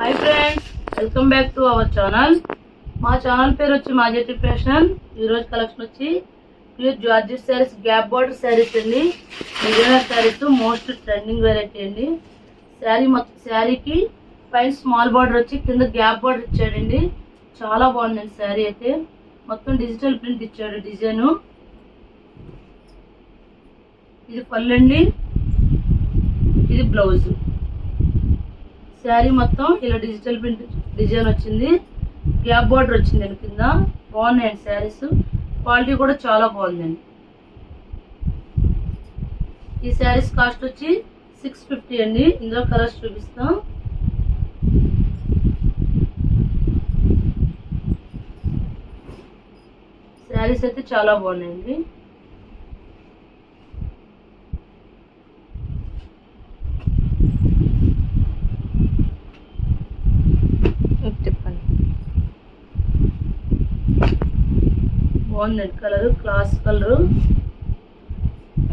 Hi friends, welcome back to our channel. మా channel పేరు వచ్చి మాజెటి ఫ్యాషన్. ఈరోజు కలెక్షన్ వచ్చి pure georgette saris, gap border saris అండి. Designer saris most trending variety అండి. శారీకి పైన స్మాల్ బార్డర్ వచ్చి కింద గ్యాప్ బార్డర్ ఇచ్చాడండి. చాలా బాగుందండి శారీ అయితే. మొత్తం డిజిటల్ ప్రింట్ ఇచ్చాడు డిజైన్. ఇది పళ్ళు అండి, ఇది బ్లౌజ్. శారీ మొత్తం ఇలా డిజిటల్ ప్రింట్ డిజైన్ వచ్చింది. గ్యాప్ బార్డర్ వచ్చిందండి కింద. బాగున్నాయండి శారీస్, క్వాలిటీ కూడా చాలా బాగుందండి. ఈ శారీస్ కాస్ట్ వచ్చి 650 అండి. ఇందులో కలర్స్ చూపిస్తాం. శారీస్ అయితే చాలా బాగున్నాయండి. బాగుందండి కలర్, క్లాస్ కలర్,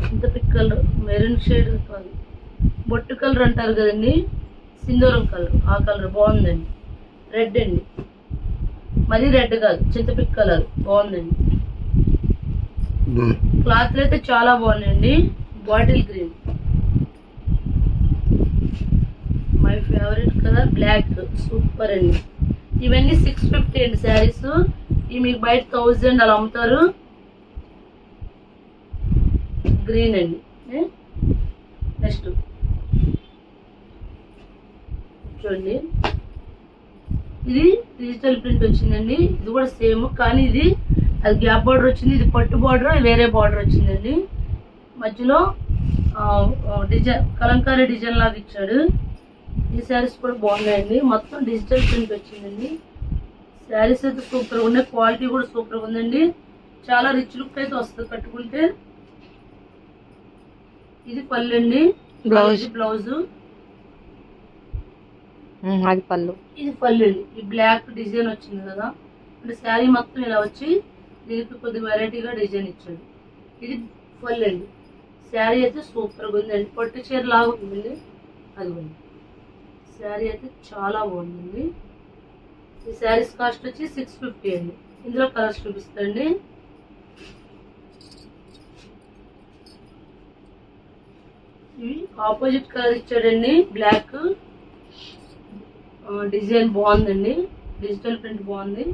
ఇంత పిక్ కలర్, మెరూన్ షేడ్ కాదు, బొట్టు కలర్ అంటారు కదండి, సింధూరం కలర్, ఆ కలర్ బాగుందండి. రెడ్ అండి, మరీ రెడ్ కాదు, చింతపిక్ కలర్ బాగుందండి. క్లాత్లు అయితే చాలా బాగున్నాయండి. Bottle green, my favourite colour black, super అండి. ఇవన్నీ 650 అండి శారీస్. ఇవి మీకు బయట 1000 అలా అమ్ముతారు. గ్రీన్ అండి. నెక్స్ట్ చూడండి, ఇది డిజిటల్ ప్రింట్ వచ్చిందండి. ఇది కూడా సేమ్, కానీ ఇది అది గ్యాప్ బార్డర్ వచ్చింది, ఇది పట్టు బార్డర్, వేరే బార్డర్ వచ్చిందండి. మధ్యలో డిజైన్ కలంకారీ డిజైన్ లాగా ఇచ్చాడు. ఈ శారీస్ కూడా బాగున్నాయండి. మొత్తం డిజిటల్ ప్రింట్ వచ్చిందండి. శారీస్ అయితే సూపర్గా ఉన్నాయి, క్వాలిటీ కూడా సూపర్గా ఉందండి. చాలా రిచ్ లుక్ అయితే వస్తుంది కట్టుకుంటే. ఇది పళ్ళు అండి, బ్లౌజ్. అది పళ్ళు, ఇది పళ్ళు అండి. ఈ బ్లాక్ డిజైన్ వచ్చింది కదా, అంటే శారీ మొత్తం ఇలా వచ్చి దీనికి కొద్ది వెరైటీగా డిజైన్ ఇచ్చాడు. ఇది పళ్ళు అండి. శారీ అయితే సూపర్గా ఉందండి, పట్టు చీర లాగా ఉందండి. అది ఉంది. శారీ అయితే చాలా బాగుందండి. ఈ శారీస్ కాస్ట్ వచ్చి 650 అండి. ఇందులో కలర్స్ చూపిస్తండి. ఆపోజిట్ కలర్ ఇచ్చాడండి, బ్లాక్ డిజైన్ బాగుందండి. డిజిటల్ ప్రింట్ బాగుంది.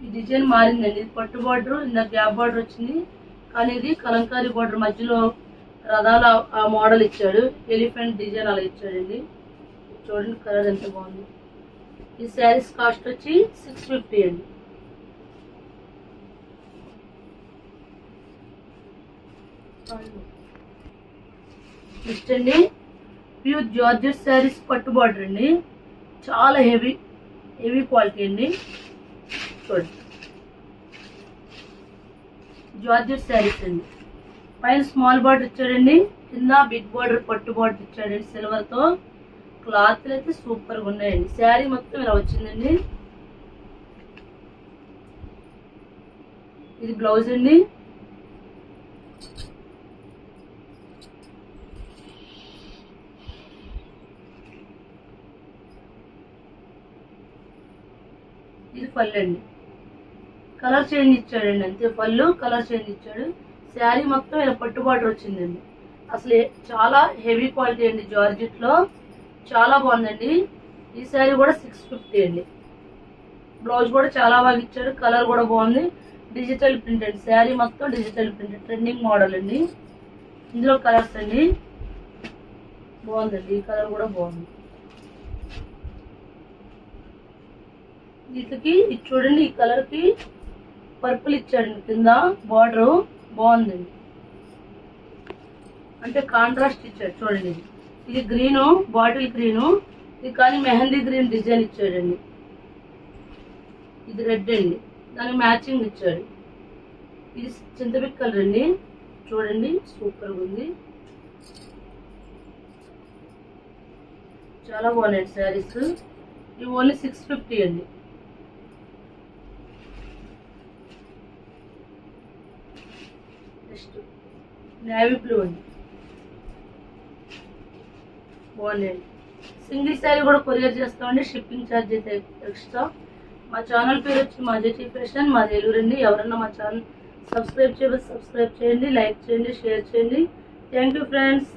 ఈ డిజైన్ మారిందండి. ఇది పట్టు బార్డర్, ఇందాక గ్యాప్ బార్డర్ వచ్చింది, కానీ ఇది కలంకారీ బార్డర్ మధ్యలో రథాల ఆ మోడల్ ఇచ్చాడు. ఎలిఫెంట్ డిజైన్ అలా ఇచ్చాడండి. చూడండి కలర్ ఎంత బాగుంది. ఈ శారీస్ కాస్ట్ వచ్చి 650 అండి. నెక్స్ట్ అండి, ప్యూర్ జార్జెట్ శారీస్ పట్టు బార్డర్ అండి. చాలా హెవీ క్వాలిటీ అండి. చూడండి, జార్జెట్ శారీస్ అండి. పైన స్మాల్ బార్డర్ ఇచ్చాడండి, కింద బిగ్ బార్డర్ పట్టు బార్డర్ ఇచ్చాడండి సిల్వర్ తో. క్లాత్లు అయితే సూపర్ గా ఉన్నాయండి. శారీ మొత్తం ఇలా వచ్చిందండి. ఇది బ్లౌజ్ అండి. ఇది పళ్ళు అండి. కలర్ చేంజ్ ఇచ్చాడండి, అంతే. పళ్ళు కలర్ చేంజ్ ఇచ్చాడు. శారీ మొత్తం ఇలా పట్టు బార్డర్ వచ్చిందండి. అసలు చాలా హెవీ క్వాలిటీ అండి. జార్జెట్ లో చాలా బాగుందండి. ఈ శారీ కూడా 650 అండి. బ్లౌజ్ కూడా చాలా బాగా ఇచ్చాడు, కలర్ కూడా బాగుంది. డిజిటల్ ప్రింట్ అండి. శారీ మొత్తం డిజిటల్ ప్రింట్, ట్రెండింగ్ మోడల్ అండి. ఇందులో కలర్స్ అండి. బాగుందండి, ఈ కలర్ కూడా బాగుంది. వీటికి ఇది చూడండి, ఈ కలర్ కి పర్పుల్ ఇచ్చాడండి కింద బార్డర్. బాగుందండి, అంటే కాంట్రాస్ట్ ఇచ్చాడు. చూడండి, ఇది గ్రీను, బాటిల్ గ్రీను, ఇది కానీ మెహందీ గ్రీన్ డిజైన్ ఇచ్చాడండి. ఇది రెడ్ అండి, దానికి మ్యాచింగ్ ఇచ్చాడు. ఇది చింతపిక్ కలర్ అండి. చూడండి సూపర్గా ఉంది, చాలా బాగున్నాయి శారీస్. ఇవి ఓన్లీ 650 అండి. నెక్స్ట్ నేవీ బ్లూ అండి. బాగున్నాయండి. సింగిల్ శారీ కూడా కొరియర్ చేస్తామండి. షిప్పింగ్ ఛార్జ్ అయితే ఎక్స్ట్రా. మా ఛానల్ పేరు వచ్చి మాజెటీ ఫ్యాషన్, మా ఏలూరండి. ఎవరన్నా మా ఛానల్ సబ్స్క్రైబ్ చేయండి, లైక్ చేయండి, షేర్ చేయండి. Thank you friends.